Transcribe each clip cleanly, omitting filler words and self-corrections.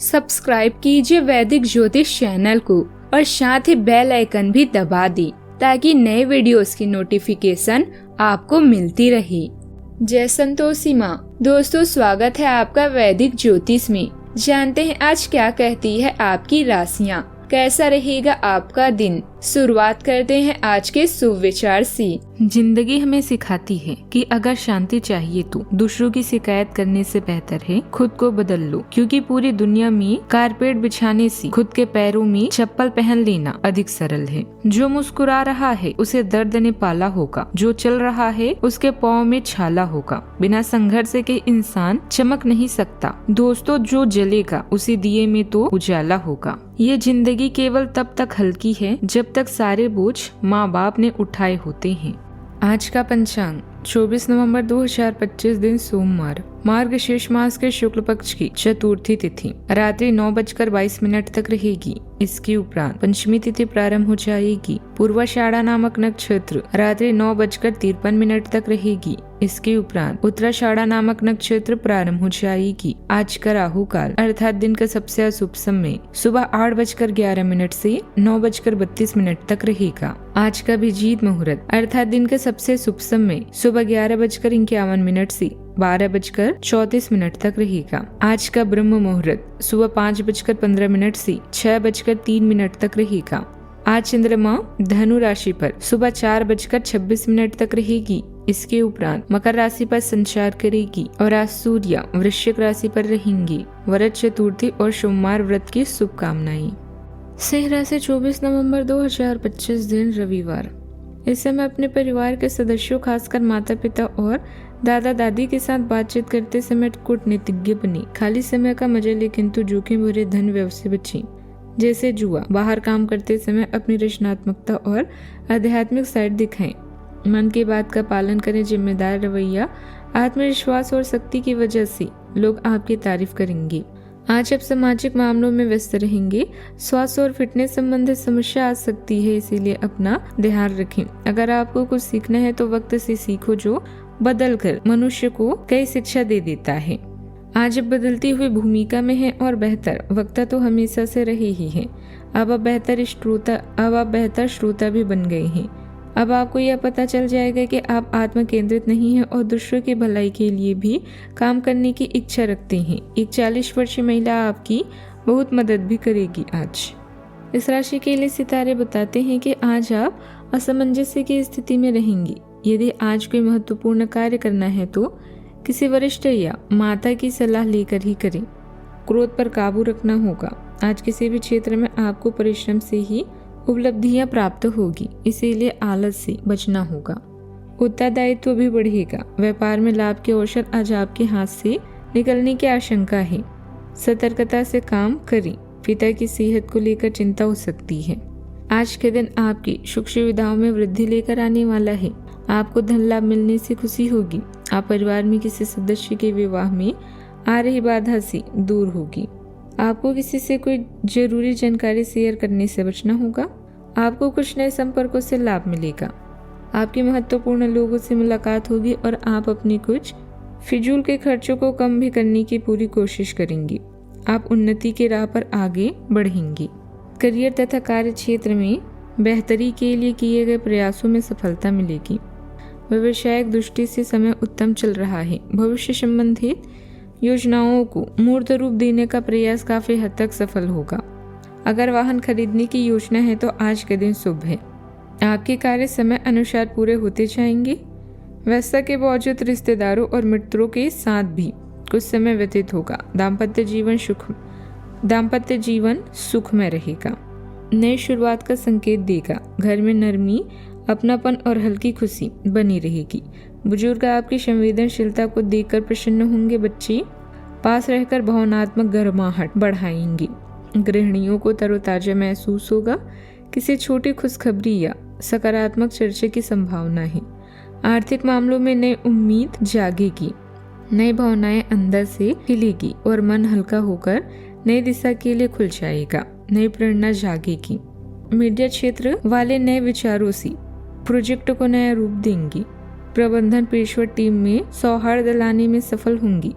Subscribe कीजिए वैदिक ज्योतिष चैनल को और साथ ही बेल आइकन भी दबा दी ताकि नए वीडियोस की नोटिफिकेशन आपको मिलती रहे। जय संतोषी माँ। दोस्तों, स्वागत है आपका वैदिक ज्योतिष में। जानते हैं आज क्या कहती है आपकी राशियाँ, कैसा रहेगा आपका दिन। शुरुआत करते हैं आज के शुभ विचार से। जिंदगी हमें सिखाती है कि अगर शांति चाहिए तो दूसरों की शिकायत करने से बेहतर है खुद को बदल लो, क्योंकि पूरी दुनिया में कारपेट बिछाने से खुद के पैरों में चप्पल पहन लेना अधिक सरल है। जो मुस्कुरा रहा है उसे दर्द ने पाला होगा, जो चल रहा है उसके पाँव में छाला होगा। बिना संघर्ष के इंसान चमक नहीं सकता। दोस्तों, जो जलेगा उसी दिए में तो उजाला होगा। ये जिंदगी केवल तब तक हल्की है जब तक सारे बोझ माँ बाप ने उठाए होते हैं। आज का पंचांग 24 नवंबर 2025 दिन सोमवार, मार्गशीर्ष मास के शुक्ल पक्ष की चतुर्थी तिथि रात्रि 9:22 तक रहेगी। इसके उपरांत पंचमी तिथि प्रारंभ हो जाएगी। पूर्वाषाढ़ा नामक नक्षत्र रात्रि 9:53 तक रहेगी। इसके उपरांत उत्तराषाढ़ा नामक नक्षत्र प्रारंभ हो जाएगी। आज का राहु काल अर्थात दिन का सबसे अशुभ समय सुबह 8:11 से 9:32 तक रहेगा। आज का अभिजीत मुहूर्त अर्थात दिन का सबसे शुभ समय सुबह 11:51 से 12:34 तक रहेगा। आज का ब्रह्म मुहूर्त सुबह 5:15 से 6:03 तक रहेगा। आज चंद्रमा धनु राशि पर सुबह 4:26 तक रहेगी। इसके उपरांत मकर राशि पर संचार करेगी और आज सूर्य वृश्चिक राशि पर रहेंगे। वरद चतुर्थी और सोमवार व्रत की शुभकामनाएं। सिंह राशि 24 नवंबर 2025 दिन रविवार। इस समय अपने परिवार के सदस्यों खासकर माता पिता और दादा दादी के साथ बातचीत करते समय कूटनीतिज्ञ बने। खाली समय का मजा ले, किंतु जोखिम भरे धन व्यवसाय से बचें, जैसे जुआ। बाहर काम करते समय अपनी रचनात्मकता और आध्यात्मिक साइड दिखाएं। मन की बात का पालन करें। जिम्मेदार रवैया, आत्मविश्वास और शक्ति की वजह से लोग आपकी तारीफ करेंगे। आज आप सामाजिक मामलों में व्यस्त रहेंगे। स्वास्थ्य और फिटनेस संबंधित समस्या आ सकती है, इसीलिए अपना ध्यान रखें। अगर आपको कुछ सीखना है तो वक्त से सीखो, जो बदल कर मनुष्य को कई शिक्षा दे देता है। आज अब बदलती हुई भूमिका में है और बेहतर वक्ता तो हमेशा से रहे ही है। अब आप बेहतर श्रोता भी बन गए हैं। अब आपको यह पता चल जाएगा कि आप आत्म केंद्रित नहीं हैं और दूसरों की भलाई के लिए भी काम करने की इच्छा रखते हैं। एक 40 वर्षीय महिला आपकी बहुत मदद भी करेगी। आज इस राशि के लिए सितारे बताते हैं कि आज आप असमंजस्य की स्थिति में रहेंगे। यदि आज कोई महत्वपूर्ण कार्य करना है तो किसी वरिष्ठ या माता की सलाह लेकर ही करें। क्रोध पर काबू रखना होगा। आज किसी भी क्षेत्र में आपको परिश्रम से ही उपलब्धियां प्राप्त होगी, इसीलिए आलस से बचना होगा। उत्तरदायित्व भी बढ़ेगा। व्यापार में लाभ के अवसर आज आपके हाथ से निकलने की आशंका है। सतर्कता से काम करें। पिता की सेहत को लेकर चिंता हो सकती है। आज के दिन आपकी सुख सुविधाओं में वृद्धि लेकर आने वाला है। आपको धन लाभ मिलने से खुशी होगी। आप परिवार में किसी सदस्य के विवाह में आ रही बाधा से दूर होगी। आपको किसी से कोई जरूरी जानकारी शेयर करने से बचना होगा। आपको कुछ नए संपर्कों से लाभ मिलेगा। आपकी महत्वपूर्ण लोगों से मुलाकात होगी और आप अपनी कुछ फिजूल के खर्चों को कम भी करने की पूरी कोशिश करेंगे। आप उन्नति के राह पर आगे बढ़ेंगे। करियर तथा कार्य क्षेत्र में बेहतरी के लिए किए गए प्रयासों में सफलता मिलेगी। व्यवसायिक दृष्टि से समय उत्तम चल रहा है। भविष्य संबंधित योजनाओं को मूर्त रूप देने का प्रयास काफी हद तक सफल होगा। अगर वाहन खरीदने की योजना है तो आज के दिन शुभ है। आपके कार्य समय अनुसार पूरे होते जाएंगे। व्यस्तता के बावजूद रिश्तेदारों और मित्रों के साथ भी कुछ समय व्यतीत होगा। दाम्पत्य जीवन सुखमय रहेगा। नई शुरुआत का संकेत देगा। घर में नरमी, अपनापन और हल्की खुशी बनी रहेगी। बुजुर्ग आपकी संवेदनशीलता को देखकर प्रसन्न होंगे। बच्चे पास रहकर भावनात्मक गर्माहट बढ़ाएंगे। गृहिणियों को तरोताजा महसूस होगा। किसी छोटी खुशखबरी या सकारात्मक चर्चा की संभावना है। आर्थिक मामलों में नई उम्मीद जागेगी। नई भावनाएं अंदर से खिलेगी और मन हल्का होकर नई दिशा के लिए खुल जाएगा। नई प्रेरणा जागेगी। मीडिया क्षेत्र वाले नए विचारों से प्रोजेक्ट को नया रूप देंगे। प्रबंधन पेशवर टीम में सौहार्द लाने में सफल होंगी।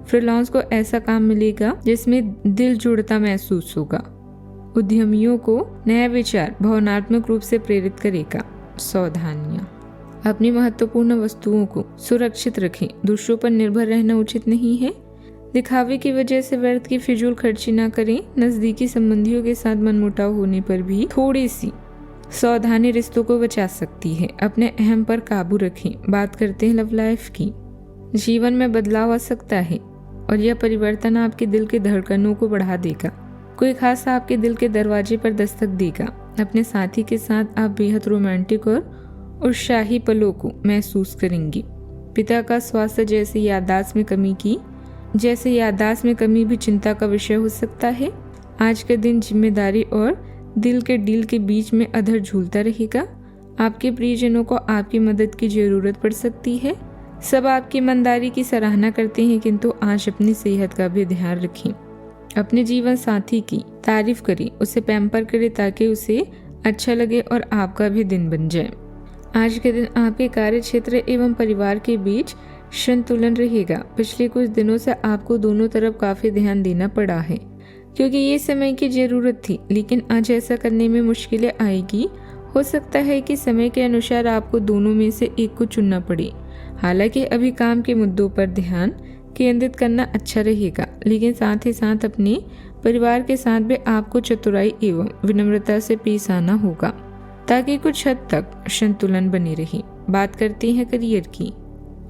फ्रीलांस को ऐसा काम मिलेगा जिसमें दिल जुड़ता महसूस होगा। उद्यमियों को नया विचार भावनात्मक रूप से प्रेरित करेगा। सावधानियां, अपनी महत्वपूर्ण वस्तुओं को सुरक्षित रखें। दूसरों पर निर्भर रहना उचित नहीं है। दिखावे की वजह से व्यर्थ की फिजूल खर्ची ना करें। नजदीकी संबंधियों के साथ मनमुटाव होने पर भी थोड़ी सी सावधानी रिश्तों को बचा सकती है। अपने अहम पर काबू रखें। बात करते हैं लव लाइफ की। जीवन में बदलाव आ सकता है और यह परिवर्तन आपके दिल के धड़कनों को बढ़ा देगा। कोई खास आपके दिल के दरवाजे पर दस्तक देगा। अपने साथी के साथ आप बेहद रोमांटिक और उत्साही पलों को महसूस करेंगी। पिता का स्वास्थ्य जैसे याददाश्त में कमी भी चिंता का विषय हो सकता है। आज का दिन जिम्मेदारी और दिल के डील के बीच में अधर झूलता रहेगा। आपके प्रियजनों को आपकी मदद की जरूरत पड़ सकती है। सब आपकी ईमानदारी की सराहना करते हैं, किंतु आज अपनी सेहत का भी ध्यान रखें। अपने जीवन साथी की तारीफ करें, उसे पैम्पर करें ताकि उसे अच्छा लगे और आपका भी दिन बन जाए। आज के दिन आपके कार्य क्षेत्र एवं परिवार के बीच संतुलन रहेगा। पिछले कुछ दिनों से आपको दोनों तरफ काफी ध्यान देना पड़ा है क्योंकि ये समय की जरूरत थी, लेकिन आज ऐसा करने में मुश्किलें आएगी। हो सकता है कि समय के अनुसार आपको दोनों में से एक को चुनना पड़े। हालांकि अभी काम के मुद्दों पर ध्यान केंद्रित करना अच्छा रहेगा, लेकिन साथ ही साथ अपने परिवार के साथ भी आपको चतुराई एवं विनम्रता से पेश आना होगा ताकि कुछ हद तक संतुलन बनी रहे। बात करते हैं करियर की।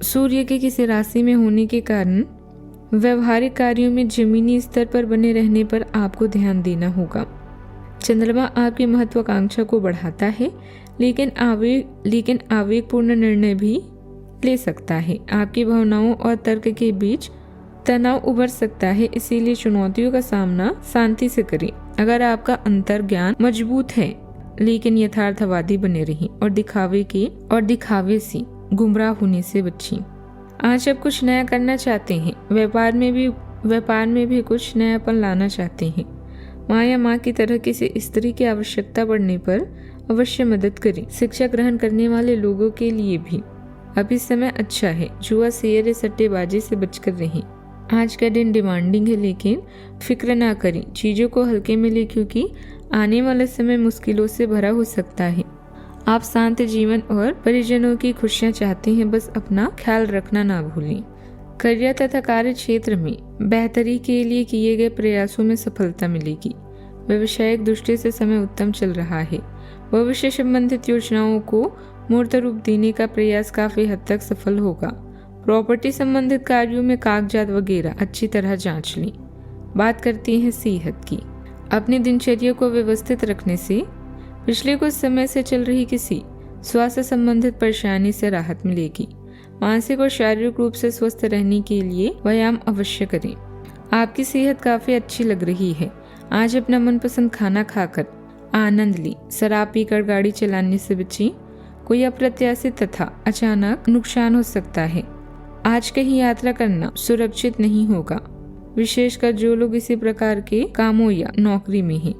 सूर्य के किसी राशि में होने के कारण व्यवहारिक कार्यों में जमीनी स्तर पर बने रहने पर आपको ध्यान देना होगा। चंद्रमा आपकी महत्वाकांक्षा को बढ़ाता है, लेकिन आवेगपूर्ण निर्णय भी ले सकता है। आपकी भावनाओं और तर्क के बीच तनाव उभर सकता है, इसीलिए चुनौतियों का सामना शांति से करें। अगर आपका अंतर्ज्ञान मजबूत है लेकिन यथार्थवादी बने रहें और दिखावे से गुमराह होने से बचें। आज आप कुछ नया करना चाहते हैं, व्यापार में भी कुछ नयापन लाना चाहते हैं। माँ या माँ की तरह किसी स्त्री की आवश्यकता पड़ने पर अवश्य मदद करें। शिक्षा ग्रहण करने वाले लोगों के लिए भी अभी समय अच्छा है। जुआ, शेयर या सट्टेबाजी से बचकर रहें। आज का दिन डिमांडिंग है, लेकिन फिक्र ना करें। चीजों को हल्के में लें क्योंकि आने वाला समय मुश्किलों से भरा हो सकता है। आप शांत जीवन और परिजनों की खुशियां चाहते हैं, बस अपना ख्याल रखना ना भूलें। करियर तथा कार्य क्षेत्र में बेहतरी के लिए किए गए प्रयासों में सफलता मिलेगी। व्यवसायिक दृष्टि से समय उत्तम चल रहा है। भविष्य संबंधित योजनाओं को मूर्त रूप देने का प्रयास काफी हद तक सफल होगा। प्रॉपर्टी संबंधित कार्यों में कागजात वगैरह अच्छी तरह जांच लें। बात करते हैं सेहत की। अपनी दिनचर्या को व्यवस्थित रखने से पिछले कुछ समय से चल रही किसी स्वास्थ्य संबंधित परेशानी से राहत मिलेगी। मानसिक और शारीरिक रूप से स्वस्थ रहने के लिए व्यायाम अवश्य करें। आपकी सेहत काफी अच्छी लग रही है। आज अपना मनपसंद खाना खाकर आनंद लें। शराब पीकर गाड़ी चलाने से बचें। कोई अप्रत्याशित तथा अचानक नुकसान हो सकता है। आज कहीं यात्रा करना सुरक्षित नहीं होगा, विशेषकर जो लोग इसी प्रकार के कामों या नौकरी में हैं।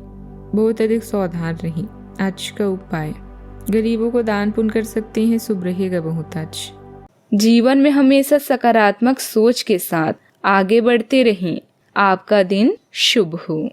बहुत अधिक सावधान रहें। आज का उपाय, गरीबों को दान पुण्य कर सकते हैं। शुभ रहेगा बहुत आज। जीवन में हमेशा सकारात्मक सोच के साथ आगे बढ़ते रहें। आपका दिन शुभ हो।